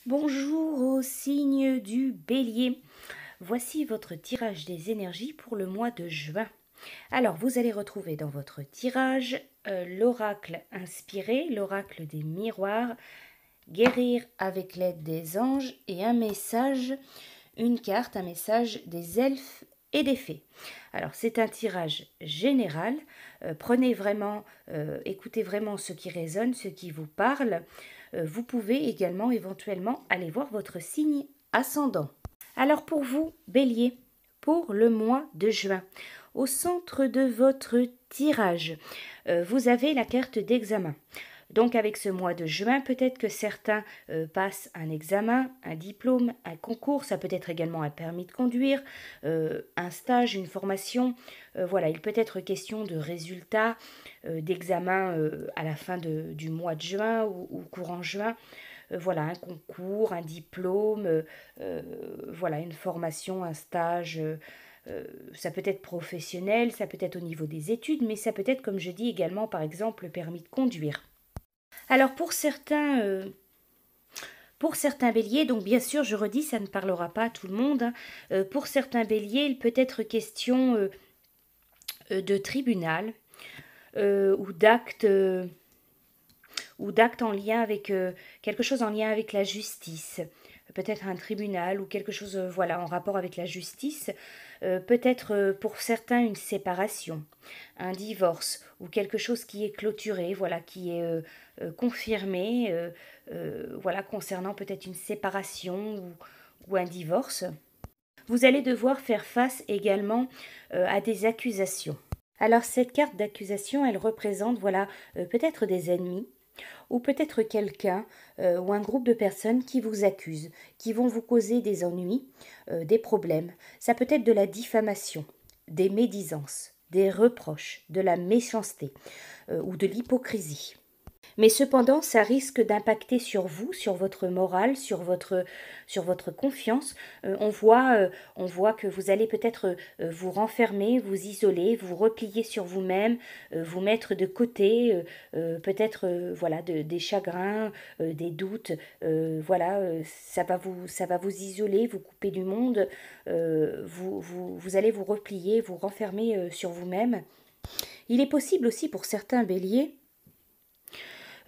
Bonjour au signe du Bélier. Voici votre tirage des énergies pour le mois de juin. Alors, vous allez retrouver dans votre tirage l'oracle inspiré, l'oracle des miroirs, guérir avec l'aide des anges et un message, une carte, un message des elfes et des fées. Alors, c'est un tirage général. Prenez vraiment, écoutez vraiment ce qui résonne, ce qui vous parle. Vous pouvez également éventuellement aller voir votre signe ascendant. Alors pour vous, Bélier, pour le mois de juin, au centre de votre tirage, vous avez la carte d'examen. Donc avec ce mois de juin, peut-être que certains passent un examen, un diplôme, un concours, ça peut être également un permis de conduire, un stage, une formation. Voilà, il peut être question de résultats, d'examen à la fin du mois de juin ou courant juin. Voilà, un concours, un diplôme, voilà, une formation, un stage. Ça peut être professionnel, ça peut être au niveau des études, mais ça peut être, comme je dis également, par exemple, le permis de conduire. Alors pour certains béliers, donc bien sûr, je redis, ça ne parlera pas à tout le monde, hein. Pour certains béliers, il peut être question de tribunal ou d'actes en lien avec quelque chose en lien avec la justice, peut-être un tribunal ou quelque chose voilà en rapport avec la justice, peut-être pour certains une séparation, un divorce ou quelque chose qui est clôturé, voilà qui est confirmé, voilà concernant peut-être une séparation ou un divorce. Vous allez devoir faire face également à des accusations. Alors cette carte d'accusation, elle représente voilà peut-être des ennemis, ou peut-être quelqu'un ou un groupe de personnes qui vous accusent, qui vont vous causer des ennuis, des problèmes. Ça peut être de la diffamation, des médisances, des reproches, de la méchanceté ou de l'hypocrisie. Mais cependant, ça risque d'impacter sur vous, sur votre morale, sur votre confiance. On voit que vous allez peut-être vous renfermer, vous isoler, vous replier sur vous-même, vous mettre de côté, peut-être voilà des chagrins, des doutes. Voilà, ça va vous isoler, vous couper du monde. Vous allez vous replier, vous renfermer sur vous-même. Il est possible aussi pour certains béliers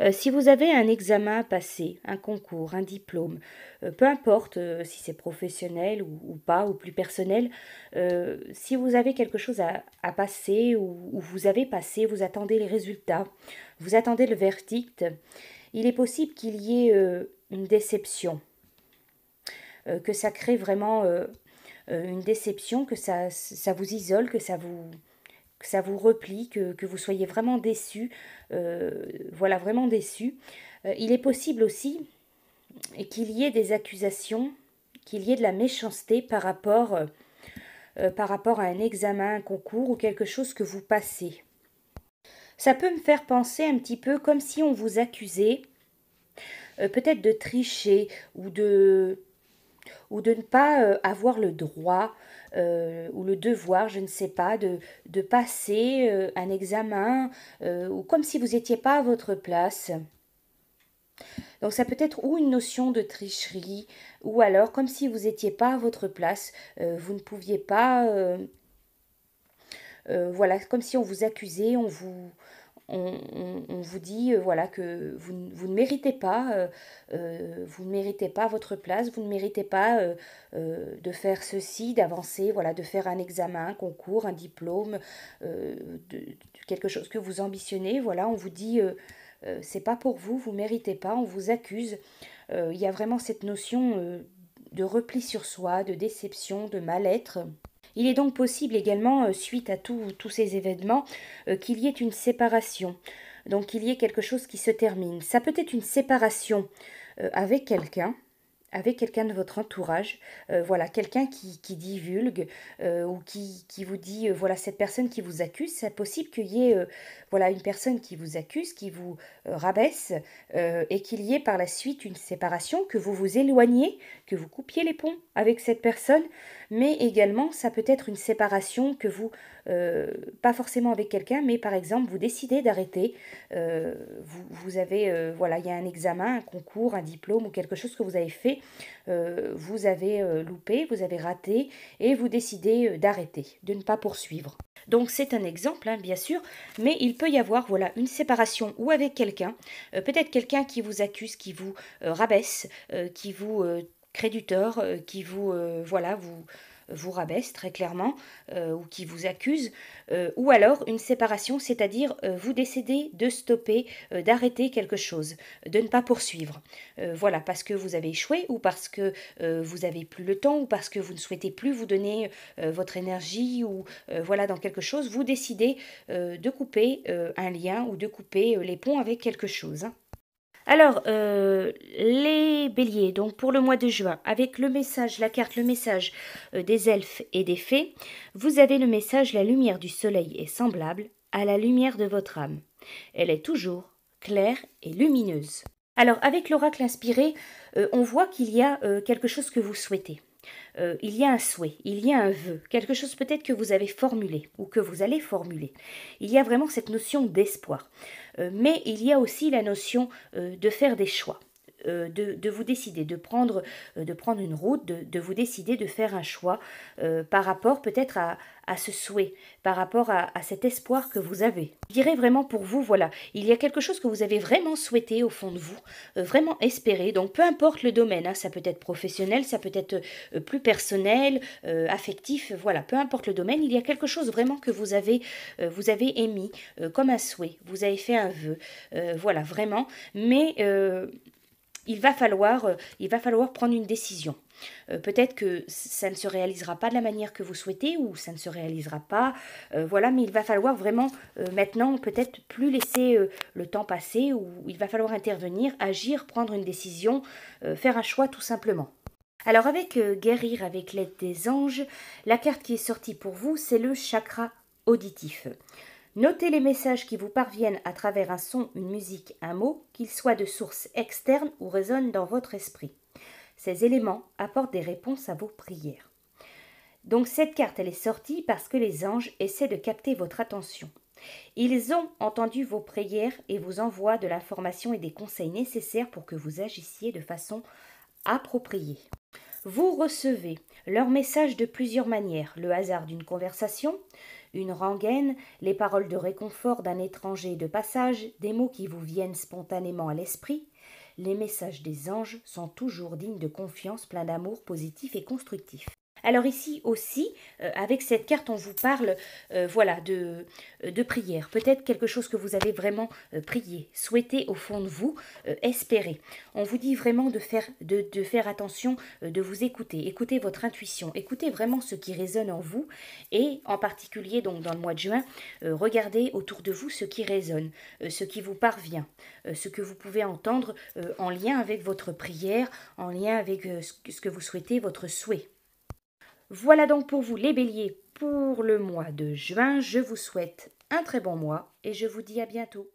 si vous avez un examen à passer, un concours, un diplôme, peu importe si c'est professionnel ou pas, ou plus personnel, si vous avez quelque chose à passer ou vous avez passé, vous attendez les résultats, vous attendez le verdict, il est possible qu'il y ait une déception, que ça crée vraiment une déception, que ça vous isole, que ça vous replie, que vous soyez vraiment déçu, voilà, vraiment déçu. Il est possible aussi qu'il y ait des accusations, qu'il y ait de la méchanceté par rapport à un examen, un concours ou quelque chose que vous passez. Ça peut me faire penser un petit peu comme si on vous accusait peut-être de tricher ou de ne pas avoir le droit ou le devoir, je ne sais pas, de passer un examen ou comme si vous n'étiez pas à votre place. Donc ça peut être ou une notion de tricherie ou alors comme si vous n'étiez pas à votre place, vous ne pouviez pas, voilà, comme si on vous accusait, on vous dit voilà que vous ne méritez pas vous ne méritez pas votre place, vous ne méritez pas de faire ceci, d'avancer, voilà, de faire un examen, un concours, un diplôme, de quelque chose que vous ambitionnez, voilà, on vous dit c'est pas pour vous, vous méritez pas, on vous accuse. Il y a vraiment cette notion de repli sur soi, de déception, de mal-être. Il est donc possible également, suite à tous ces événements, qu'il y ait une séparation. Donc qu'il y ait quelque chose qui se termine. Ça peut être une séparation avec quelqu'un de votre entourage, voilà, quelqu'un qui divulgue ou qui vous dit, voilà, cette personne qui vous accuse, c'est possible qu'il y ait, voilà, une personne qui vous accuse, qui vous rabaisse, et qu'il y ait par la suite une séparation, que vous vous éloigniez, que vous coupiez les ponts avec cette personne, mais également, ça peut être une séparation que vous pas forcément avec quelqu'un, mais par exemple, vous décidez d'arrêter, vous avez, voilà, il y a un examen, un concours, un diplôme ou quelque chose que vous avez fait, vous avez loupé, vous avez raté, et vous décidez d'arrêter, de ne pas poursuivre. Donc c'est un exemple, hein, bien sûr, mais il peut y avoir voilà une séparation ou avec quelqu'un, peut-être quelqu'un qui vous accuse, qui vous rabaisse, qui vous crée du tort, qui vous voilà vous rabaisse très clairement ou qui vous accuse, ou alors une séparation, c'est-à-dire vous décidez de stopper, d'arrêter quelque chose, de ne pas poursuivre. Voilà, parce que vous avez échoué ou parce que vous avez plus le temps ou parce que vous ne souhaitez plus vous donner votre énergie ou voilà dans quelque chose, vous décidez de couper un lien ou de couper les ponts avec quelque chose, hein. Alors, les béliers, donc pour le mois de juin, avec le message, la carte, le message des elfes et des fées, vous avez le message la lumière du soleil est semblable à la lumière de votre âme. Elle est toujours claire et lumineuse. Alors, avec l'oracle inspiré, on voit qu'il y a quelque chose que vous souhaitez. Il y a un souhait, il y a un vœu, quelque chose peut-être que vous avez formulé ou que vous allez formuler. Il y a vraiment cette notion d'espoir. Mais il y a aussi la notion de faire des choix. De vous décider, de prendre une route, de vous décider de faire un choix par rapport peut-être à ce souhait, par rapport à cet espoir que vous avez. Je dirais vraiment pour vous, voilà, il y a quelque chose que vous avez vraiment souhaité au fond de vous, vraiment espéré, donc peu importe le domaine, hein, ça peut être professionnel, ça peut être plus personnel, affectif, voilà, peu importe le domaine, il y a quelque chose vraiment que vous avez émis comme un souhait, vous avez fait un vœu, voilà, vraiment, mais il va falloir prendre une décision. Peut-être que ça ne se réalisera pas de la manière que vous souhaitez ou ça ne se réalisera pas, voilà, mais il va falloir vraiment maintenant peut-être plus laisser le temps passer ou il va falloir intervenir, agir, prendre une décision, faire un choix tout simplement. Alors avec guérir avec l'aide des anges, la carte qui est sortie pour vous, c'est le chakra auditif. Notez les messages qui vous parviennent à travers un son, une musique, un mot, qu'ils soient de source externe ou résonnent dans votre esprit. Ces éléments apportent des réponses à vos prières. Donc cette carte, elle est sortie parce que les anges essaient de capter votre attention. Ils ont entendu vos prières et vous envoient de l'information et des conseils nécessaires pour que vous agissiez de façon appropriée. Vous recevez leur message de plusieurs manières, le hasard d'une conversation, une rengaine, les paroles de réconfort d'un étranger de passage, des mots qui vous viennent spontanément à l'esprit. Les messages des anges sont toujours dignes de confiance, pleins d'amour positif et constructif. Alors ici aussi, avec cette carte, on vous parle voilà, de prière. Peut-être quelque chose que vous avez vraiment prié, souhaité au fond de vous, espéré. On vous dit vraiment de faire attention, de vous écouter. Écoutez votre intuition, écoutez vraiment ce qui résonne en vous. Et en particulier, donc dans le mois de juin, regardez autour de vous ce qui résonne, ce qui vous parvient, ce que vous pouvez entendre en lien avec votre prière, en lien avec ce que vous souhaitez, votre souhait. Voilà donc pour vous les béliers pour le mois de juin. Je vous souhaite un très bon mois et je vous dis à bientôt.